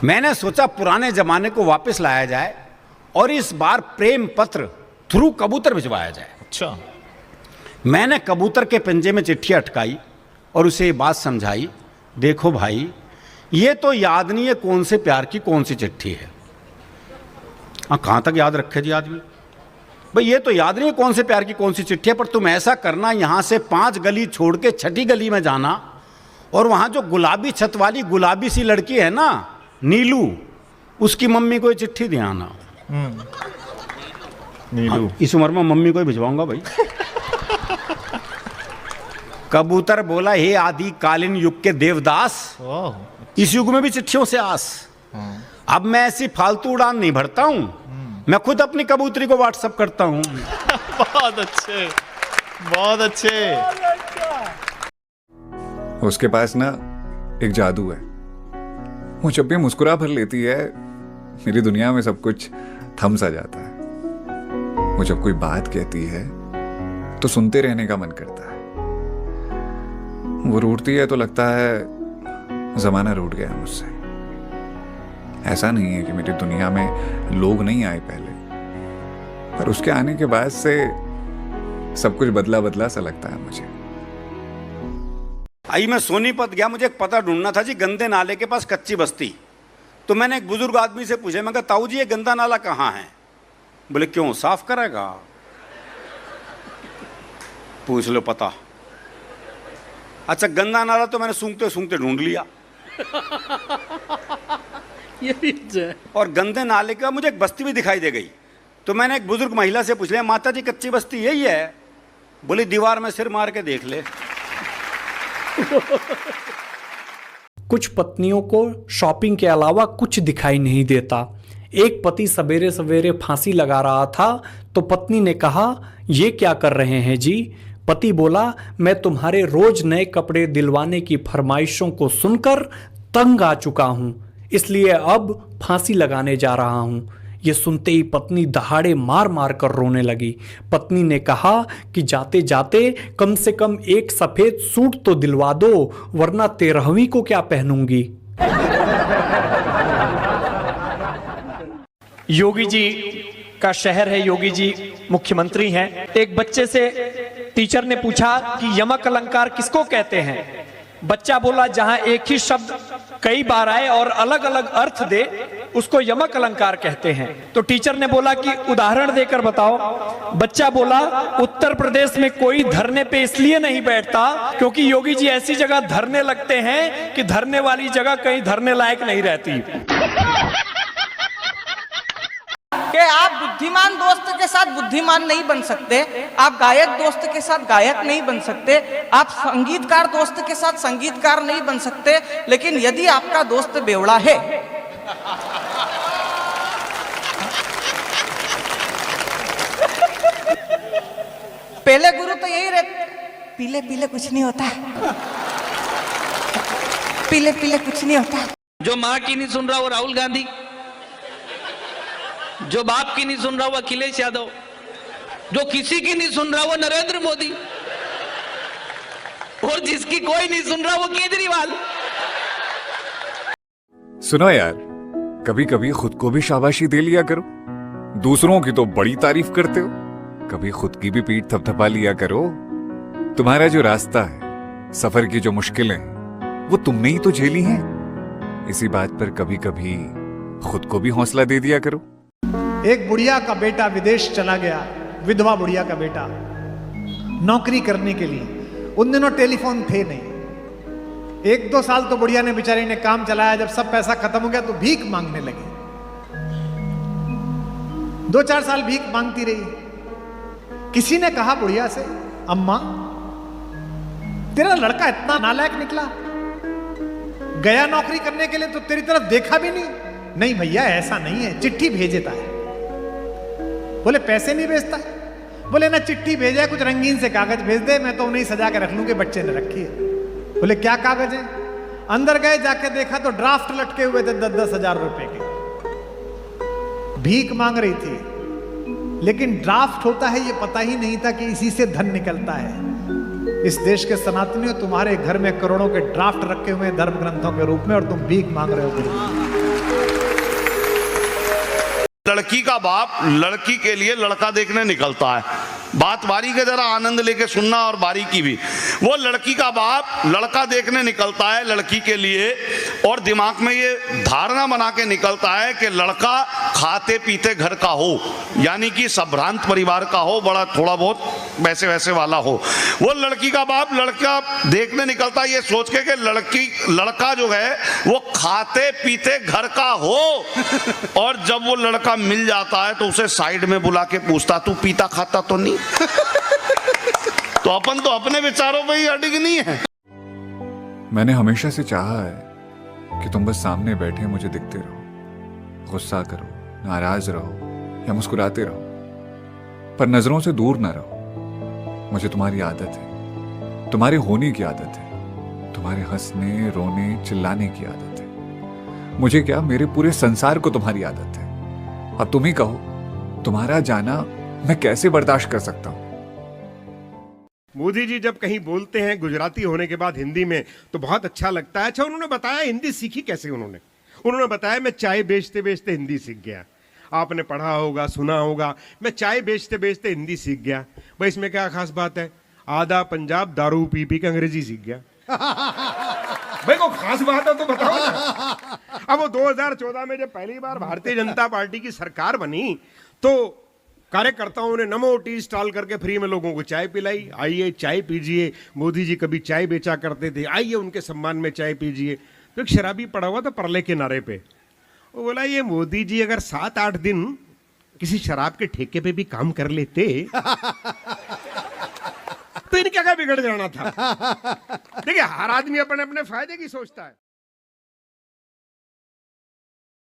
मैंने सोचा पुराने जमाने को वापस लाया जाए और इस बार प्रेम पत्र थ्रू कबूतर भिजवाया जाए। अच्छा। मैंने कबूतर के पंजे में चिट्ठी अटकाई और उसे ये बात समझाई, देखो भाई ये तो याद नहीं है कौन से प्यार की कौन सी चिट्ठी है। कहाँ तक याद रखे जी आदमी, भाई ये तो याद नहीं है कौन से प्यार की कौन सी चिट्ठी है, पर तुम ऐसा करना यहाँ से 5 गली छोड़ के 6ठी गली में जाना और वहाँ जो गुलाबी छत वाली गुलाबी सी लड़की है ना नीलू, उसकी मम्मी को ये चिट्ठी दे आना। नीलू। इस उम्र में मम्मी को ही भिजवाऊंगा भाई। कबूतर बोला, हे आदि कालीन युग के देवदास, इस युग में भी चिट्ठियों से आस। अब मैं ऐसी फालतू उड़ान नहीं भरता हूं, मैं खुद अपनी कबूतरी को व्हाट्सएप करता हूं। बहुत अच्छे, बहुत अच्छे। उसके पास ना एक जादू है, वो जब भी मुस्कुरा भर लेती है मेरी दुनिया में सब कुछ थम सा जाता है। वो जब कोई बात कहती है तो सुनते रहने का मन करता है। वो रूठती है तो लगता है जमाना रूठ गया मुझसे। ऐसा नहीं है कि मेरी दुनिया में लोग नहीं आए पहले, पर उसके आने के बाद से सब कुछ बदला बदला सा लगता है मुझे। आई मैं सोनीपत गया, मुझे एक पता ढूंढना था जी गंदे नाले के पास कच्ची बस्ती। तो मैंने एक बुजुर्ग आदमी से पूछा, मैं कहा ताऊ जी ये गंदा नाला कहाँ है? बोले क्यों, साफ करेगा? पूछ लो पता। अच्छा गंदा नाला तो मैंने सूंघते सूंघते ढूंढ लिया। ये भी और गंदे नाले का मुझे एक बस्ती भी दिखाई दे गई। तो मैंने एक बुजुर्ग महिला से पूछ लिया, माता जी कच्ची बस्ती यही है? बोली दीवार में सिर मार के देख ले। कुछ पत्नियों को शॉपिंग के अलावा कुछ दिखाई नहीं देता। एक पति सवेरे सवेरे फांसी लगा रहा था तो पत्नी ने कहा, ये क्या कर रहे हैं जी? पति बोला, मैं तुम्हारे रोज नए कपड़े दिलवाने की फरमाइशों को सुनकर तंग आ चुका हूं, इसलिए अब फांसी लगाने जा रहा हूं। ये सुनते ही पत्नी दहाड़े मार मार कर रोने लगी। पत्नी ने कहा कि जाते जाते कम से कम एक सफेद सूट तो दिलवा दो, वरना 13वीं को क्या पहनूंगी। योगी जी का शहर है, योगी जी मुख्यमंत्री हैं। एक बच्चे से टीचर ने पूछा कि यमक अलंकार किसको कहते हैं? बच्चा बोला, जहां एक ही शब्द कई बार आए और अलग अलग अर्थ दे उसको यमक अलंकार कहते हैं। तो टीचर ने बोला कि उदाहरण देकर बताओ। बच्चा बोला, उत्तर प्रदेश में कोई धरने पे इसलिए नहीं बैठता क्योंकि योगी जी ऐसी जगह धरने लगते हैं कि धरने वाली जगह कहीं धरने लायक नहीं रहती। कि आप बुद्धिमान दोस्त के साथ बुद्धिमान नहीं बन सकते, आप गायक दोस्त के साथ गायक नहीं बन सकते, आप संगीतकार दोस्त के साथ संगीतकार नहीं बन सकते, लेकिन यदि आपका दोस्त बेवड़ा है पहले गुरु तो यही रहते, पीले पीले कुछ नहीं होता, पीले पीले कुछ नहीं होता। जो माँ की नहीं सुन रहा वो राहुल गांधी, जो बाप की नहीं सुन रहा वो अखिलेश यादव, जो किसी की नहीं सुन रहा वो नरेंद्र मोदी, और जिसकी कोई नहीं सुन रहा वो केजरीवाल। सुनो यार, कभी कभी खुद को भी शाबाशी दे लिया करो। दूसरों की तो बड़ी तारीफ करते हो, कभी खुद की भी पीठ थपथपा लिया करो। तुम्हारा जो रास्ता है, सफर की जो मुश्किलें हैं, वो तुमने ही तो झेली हैं। इसी बात पर कभी कभी खुद को भी हौसला दे दिया करो। एक बुढ़िया का बेटा विदेश चला गया, विधवा बुढ़िया का बेटा, नौकरी करने के लिए। उन दिनों टेलीफोन थे नहीं। 1-2 साल तो बुढ़िया ने बेचारी ने काम चलाया। जब सब पैसा खत्म हो गया तो भीख मांगने लगी। 2-4 साल भीख मांगती रही। किसी ने कहा बुढ़िया से, अम्मा तेरा लड़का इतना नालायक निकला, गया नौकरी करने के लिए तो तेरी तरफ देखा भी नहीं। नहीं भैया ऐसा नहीं है, चिट्ठी भेज देता है। बोले पैसे नहीं भेजता? बोले ना चिट्ठी भेजा, कुछ रंगीन से कागज भेज दे, मैं तो उन्हें सजा के रख लूंगी, बच्चे ने रखी है। बोले क्या कागज है? अंदर गए, जाके देखा तो ड्राफ्ट लटके हुए थे 10-10 हजार रुपए के। भीख मांग रही थी, लेकिन ड्राफ्ट होता है ये पता ही नहीं था कि इसी से धन निकलता है। इस देश के सनातनियों, तुम्हारे घर में करोड़ों के ड्राफ्ट रखे हुए हैं धर्म ग्रंथों के रूप में, और तुम भीख मांग रहे हो। लड़की का बाप लड़की के लिए लड़का देखने निकलता है। बात बारी के जरा आनंद लेके सुनना और बारी की भी। वो लड़की का बाप लड़का देखने निकलता है लड़की के लिए, और दिमाग में ये धारणा बना के निकलता है कि लड़का खाते पीते घर का हो, यानी कि संभ्रांत परिवार का हो, बड़ा थोड़ा बहुत वैसे वैसे वाला हो। वो लड़की का बाप लड़का देखने निकलता है ये सोच के कि लड़का जो है वो खाते पीते घर का हो। और जब वो लड़का मिल जाता है तो उसे साइड में बुला के पूछता, तू पीता खाता तो नहीं? तो अपन तो अपने विचारों पे ही अडिग नहीं है। मैंने हमेशा से चाहा है कि तुम बस सामने बैठे मुझे दिखते रहो, गुस्सा करो, नाराज रहो या मुस्कुराते रहो, पर नजरों से दूर ना रहो। मुझे तुम्हारी आदत है, तुम्हारे होने की आदत है, तुम्हारे हंसने रोने चिल्लाने की आदत है। मुझे क्या, मेरे पूरे संसार को तुम्हारी आदत है। अब तुम ही कहो, तुम्हारा जाना मैं कैसे बर्दाश्त कर सकता हूं? मोदी जी जब कहीं बोलते हैं गुजराती होने के बाद हिंदी में तो बहुत अच्छा लगता है। अच्छा, उन्होंने बताया हिंदी सीखी कैसे? उन्होंने बताया मैं चाय बेचते बेचते हिंदी सीख गया। आपने पढ़ा होगा, सुना होगा, मैं चाय बेचते बेचते हिंदी सीख गया। भाई इसमें क्या खास बात है? आधा पंजाब दारू पी पी के अंग्रेजी सीख गया। भाई को खास बात है तो बताओ ना। अब वो 2014 में जब पहली बार भारतीय जनता पार्टी की सरकार बनी तो कार्यकर्ताओं ने नमो टी स्टॉल करके फ्री में लोगों को चाय पिलाई। आइए चाय पीजिए, मोदी जी कभी चाय बेचा करते थे, आइए उनके सम्मान में चाय पीजिए। तो एक शराबी पड़ा हुआ था परले किनारे पे, वो बोला ये मोदी जी अगर 7-8 दिन किसी शराब के ठेके पे भी काम कर लेते तो इनका क्या बिगड़ जाना था। देखिए, हर आदमी अपने अपने फायदे की सोचता है।